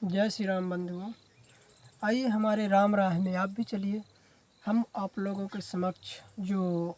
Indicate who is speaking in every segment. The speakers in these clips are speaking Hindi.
Speaker 1: जय श्री राम बंधुओं। आइए हमारे राम राह में आप भी चलिए। हम आप लोगों के समक्ष जो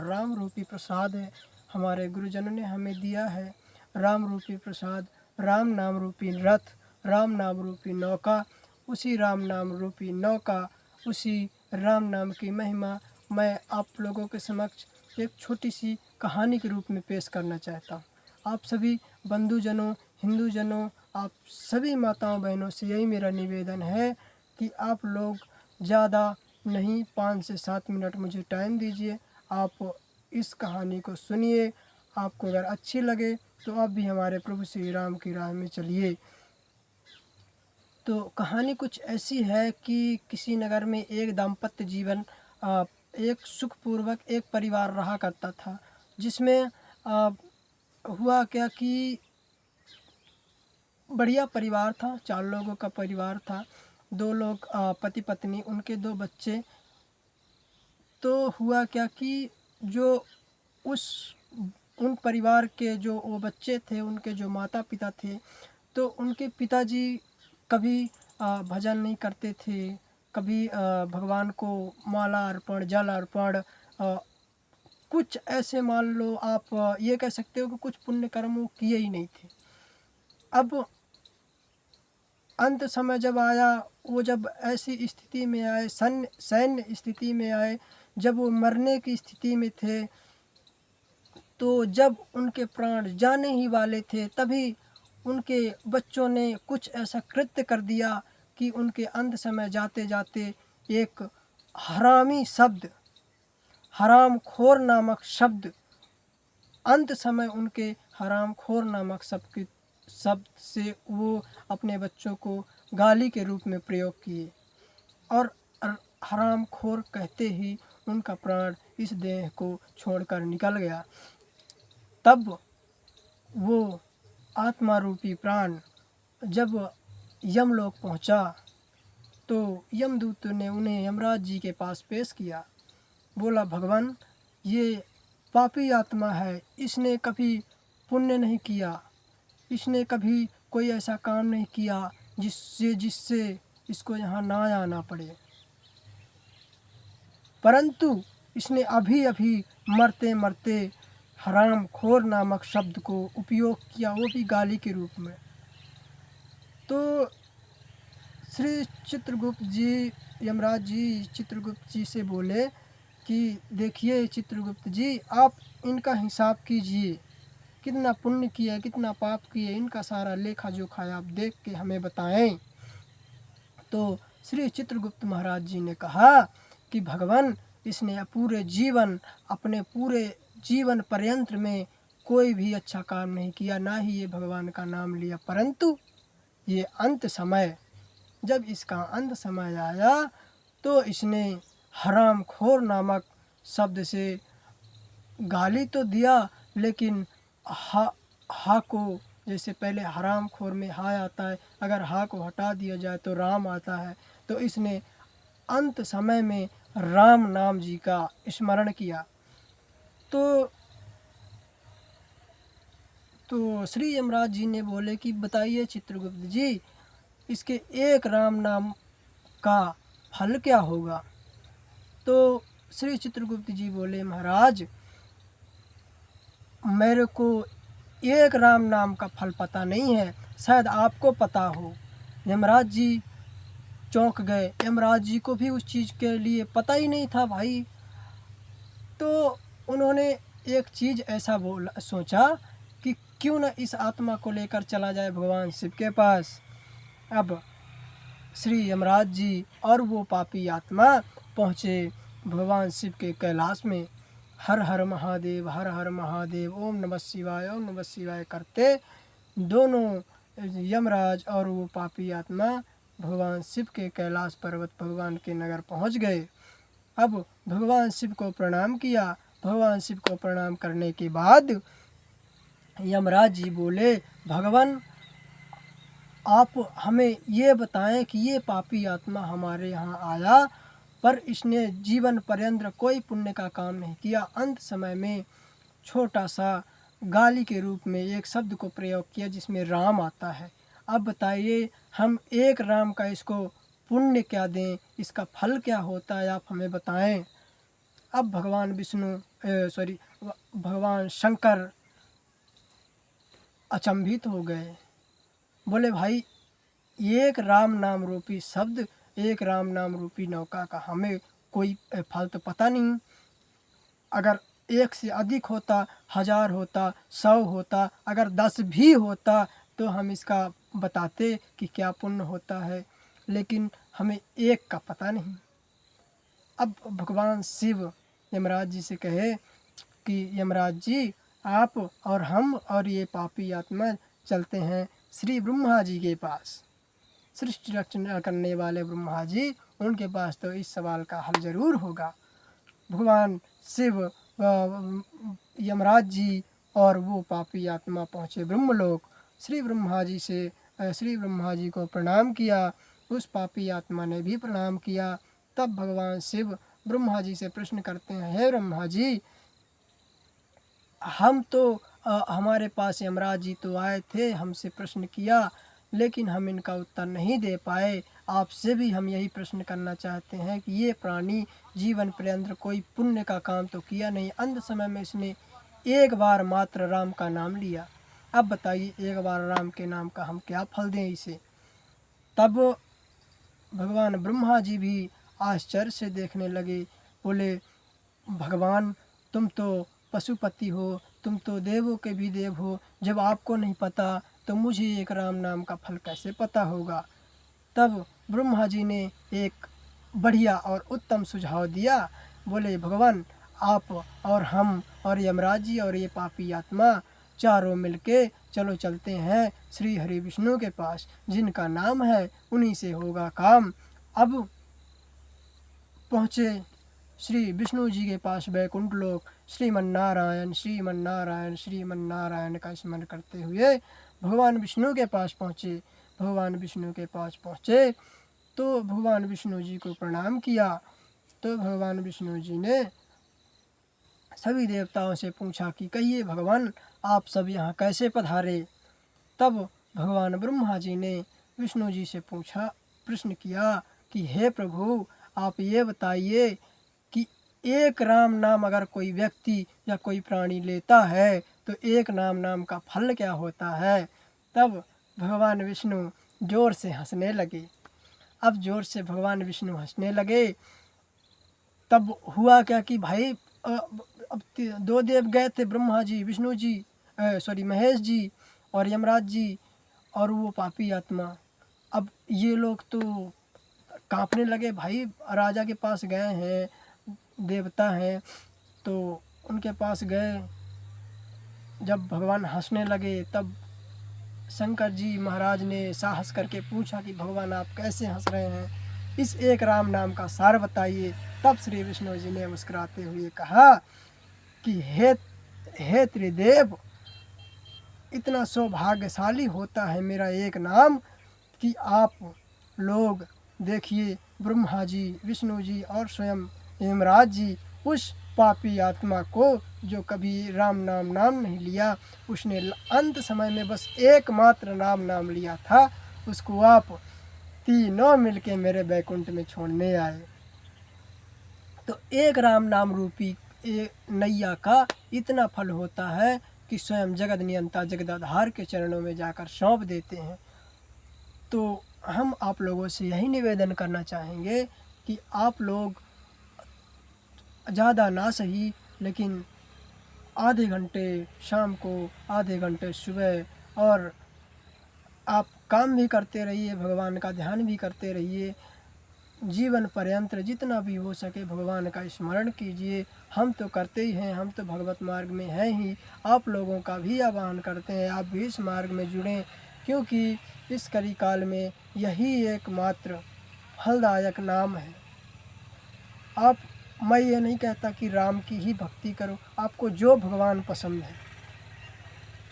Speaker 1: राम रूपी प्रसाद है हमारे गुरुजनों ने हमें दिया है। राम रूपी प्रसाद, राम नाम रूपी रथ, राम नाम रूपी नौका, उसी राम नाम रूपी नौका, उसी राम नाम की महिमा मैं आप लोगों के समक्ष एक छोटी सी कहानी के रूप में पेश करना चाहता हूँ। आप सभी बंधुजनों, हिंदूजनों, आप सभी माताओं बहनों से यही मेरा निवेदन है कि आप लोग ज़्यादा नहीं 5 से 7 मिनट मुझे टाइम दीजिए। आप इस कहानी को सुनिए। आपको अगर अच्छी लगे तो आप भी हमारे प्रभु श्री राम की राह में चलिए। तो कहानी कुछ ऐसी है कि किसी नगर में एक दाम्पत्य जीवन एक सुखपूर्वक एक परिवार रहा करता था, जिसमें हुआ क्या कि बढ़िया परिवार था। 4 लोगों का परिवार था। 2 लोग पति पत्नी, उनके 2 बच्चे। तो हुआ क्या कि जो उस उन परिवार के जो वो बच्चे थे, उनके जो माता पिता थे, तो उनके पिताजी कभी भजन नहीं करते थे, कभी भगवान को माला अर्पण, जल अर्पण, कुछ ऐसे मान लो आप ये कह सकते हो कि कुछ पुण्य कर्म वो किए ही नहीं थे। अब अंत समय जब आया, वो जब ऐसी स्थिति में आए, सैन्य स्थिति में आए, जब वो मरने की स्थिति में थे, तो जब उनके प्राण जाने ही वाले थे, तभी उनके बच्चों ने कुछ ऐसा कृत्य कर दिया कि उनके अंत समय जाते जाते एक हरामी शब्द, हरामखोर नामक शब्द, अंत समय उनके हरामखोर नामक शब्द से वो अपने बच्चों को गाली के रूप में प्रयोग किए और हरामखोर कहते ही उनका प्राण इस देह को छोड़कर निकल गया। तब वो आत्मा रूपी प्राण जब यमलोक पहुंचा, तो यमदूत ने उन्हें यमराज जी के पास पेश किया। बोला, भगवान, ये पापी आत्मा है, इसने कभी पुण्य नहीं किया, इसने कभी कोई ऐसा काम नहीं किया जिससे इसको यहाँ ना आना पड़े, परंतु इसने अभी अभी मरते मरते हरामखोर नामक शब्द को उपयोग किया, वो भी गाली के रूप में। तो श्री चित्रगुप्त जी, यमराज जी चित्रगुप्त जी से बोले कि देखिए चित्रगुप्त जी, आप इनका हिसाब कीजिए, कितना पुण्य किया, कितना पाप किए, इनका सारा लेखा जोखा आप देख के हमें बताएं। तो श्री चित्रगुप्त महाराज जी ने कहा कि भगवान, इसने अपने पूरे जीवन पर्यंत में कोई भी अच्छा काम नहीं किया, ना ही ये भगवान का नाम लिया, परंतु ये अंत समय, जब इसका अंत समय आया तो इसने हरामखोर नामक शब्द से गाली तो दिया, लेकिन हा को, जैसे पहले हरामखोर में हा आता है, अगर हा को हटा दिया जाए तो राम आता है, तो इसने अंत समय में राम नाम जी का स्मरण किया। तो श्री यमराज जी ने बोले कि बताइए चित्रगुप्त जी, इसके एक राम नाम का फल क्या होगा। तो श्री चित्रगुप्त जी बोले, महाराज, मेरे को एक राम नाम का फल पता नहीं है, शायद आपको पता हो। यमराज जी चौंक गए। यमराज जी को भी उस चीज़ के लिए पता ही नहीं था भाई। तो उन्होंने एक चीज़ ऐसा सोचा कि क्यों न इस आत्मा को लेकर चला जाए भगवान शिव के पास। अब श्री यमराज जी और वो पापी आत्मा पहुँचे भगवान शिव के कैलाश में। हर हर महादेव, हर हर महादेव, ओम नमः शिवाय, ओम नमः शिवाय करते दोनों यमराज और वो पापी आत्मा भगवान शिव के कैलाश पर्वत, भगवान के नगर पहुंच गए। अब भगवान शिव को प्रणाम किया। भगवान शिव को प्रणाम करने के बाद यमराज जी बोले, भगवान, आप हमें ये बताएं कि ये पापी आत्मा हमारे यहाँ आया, पर इसने जीवन पर्यंत कोई पुण्य का काम नहीं किया, अंत समय में छोटा सा गाली के रूप में एक शब्द को प्रयोग किया जिसमें राम आता है। अब बताइए हम एक राम का इसको पुण्य क्या दें, इसका फल क्या होता है, आप हमें बताएं। अब भगवान शंकर अचंभित हो गए। बोले भाई, एक राम नाम रूपी शब्द, एक राम नाम रूपी नौका का हमें कोई फल तो पता नहीं। अगर एक से अधिक होता, 1000 होता, 100 होता, अगर 10 भी होता तो हम इसका बताते कि क्या पुण्य होता है, लेकिन हमें एक का पता नहीं। अब भगवान शिव यमराज जी से कहे कि यमराज जी, आप और हम और ये पापी आत्मा चलते हैं श्री ब्रह्मा जी के पास। सृष्टि रचना करने वाले ब्रह्मा जी, उनके पास तो इस सवाल का हल ज़रूर होगा। भगवान शिव यमराज जी और वो पापी आत्मा पहुँचे ब्रह्मलोक। श्री ब्रह्मा जी को प्रणाम किया। उस पापी आत्मा ने भी प्रणाम किया। तब भगवान शिव ब्रह्मा जी से प्रश्न करते हैं, हे ब्रह्मा जी, हम तो हमारे पास यमराज जी तो आए थे, हमसे प्रश्न किया, लेकिन हम इनका उत्तर नहीं दे पाए। आपसे भी हम यही प्रश्न करना चाहते हैं कि ये प्राणी जीवन पर्यंत कोई पुण्य का काम तो किया नहीं, अंत समय में इसने एक बार मात्र राम का नाम लिया। अब बताइए, एक बार राम के नाम का हम क्या फल दें इसे। तब भगवान ब्रह्मा जी भी आश्चर्य से देखने लगे। बोले, भगवान, तुम तो पशुपति हो, तुम तो देवों के भी देव हो, जब आपको नहीं पता तो मुझे एक राम नाम का फल कैसे पता होगा। तब ब्रह्मा जी ने एक बढ़िया और उत्तम सुझाव दिया। बोले, भगवान, आप और हम और यमराज जी और ये पापी आत्मा चारों मिलके चलो चलते हैं श्री हरि विष्णु के पास, जिनका नाम है उन्हीं से होगा काम। अब पहुँचे श्री विष्णु जी के पास बैकुंठ लोक। श्रीमन्नारायण श्रीमन्नारायण श्रीमन्नारायण का स्मरण करते हुए भगवान विष्णु के पास पहुँचे। भगवान विष्णु के पास पहुँचे तो भगवान विष्णु जी को प्रणाम किया। तो भगवान विष्णु जी ने सभी देवताओं से पूछा कि कहिए भगवान, आप सब यहाँ कैसे पधारे। तब भगवान ब्रह्मा जी ने विष्णु जी से प्रश्न किया कि हे प्रभु, आप ये बताइए कि एक राम नाम अगर कोई व्यक्ति या कोई प्राणी लेता है तो एक नाम का फल क्या होता है। तब भगवान विष्णु जोर से हंसने लगे। अब जोर से भगवान विष्णु हंसने लगे। तब हुआ क्या कि भाई, अब 2 देव गए थे, ब्रह्मा जी, विष्णु जी, महेश जी और यमराज जी और वो पापी आत्मा। अब ये लोग तो कांपने लगे, भाई राजा के पास गए हैं, देवता हैं, तो उनके पास गए। जब भगवान हंसने लगे तब शंकर जी महाराज ने साहस करके पूछा कि भगवान, आप कैसे हंस रहे हैं, इस एक राम नाम का सार बताइए। तब श्री विष्णु जी ने मुस्कुराते हुए कहा कि हे त्रिदेव, इतना सौभाग्यशाली होता है मेरा एक नाम कि आप लोग देखिए, ब्रह्मा जी, विष्णु जी और स्वयं यमराज जी उस पापी आत्मा को जो कभी राम नाम नहीं लिया, उसने अंत समय में बस एकमात्र नाम लिया था, उसको आप तीनों मिलके मेरे बैकुंठ में छोड़ने आए। तो एक राम नाम रूपी नैया का इतना फल होता है कि स्वयं जगत नियंता जगदाधार के चरणों में जाकर सौंप देते हैं। तो हम आप लोगों से यही निवेदन करना चाहेंगे कि आप लोग ज़्यादा ना सही, लेकिन आधे घंटे शाम को, आधे घंटे सुबह, और आप काम भी करते रहिए, भगवान का ध्यान भी करते रहिए। जीवन पर्यंत जितना भी हो सके भगवान का स्मरण कीजिए। हम तो करते ही हैं, हम तो भगवत मार्ग में हैं ही। आप लोगों का भी आह्वान करते हैं, आप भी इस मार्ग में जुड़ें, क्योंकि इस कली काल में यही एकमात्र फलदायक नाम है। मैं ये नहीं कहता कि राम की ही भक्ति करो, आपको जो भगवान पसंद है,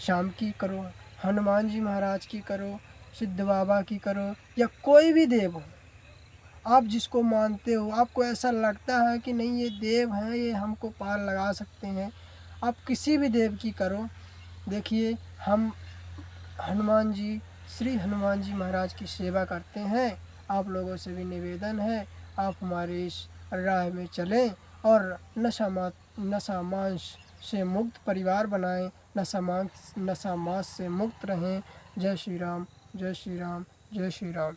Speaker 1: श्याम की करो, हनुमान जी महाराज की करो, सिद्ध बाबा की करो, या कोई भी देव हो, आप जिसको मानते हो, आपको ऐसा लगता है कि नहीं ये देव हैं, ये हमको पार लगा सकते हैं, आप किसी भी देव की करो। देखिए, हम हनुमान जी, श्री हनुमान जी महाराज की सेवा करते हैं। आप लोगों से भी निवेदन है, आप हमारे इस राह में चलें और नशा मांस से मुक्त परिवार बनाएं, नशा मांस से मुक्त रहें। जय श्री राम, जय श्री राम, जय श्री राम।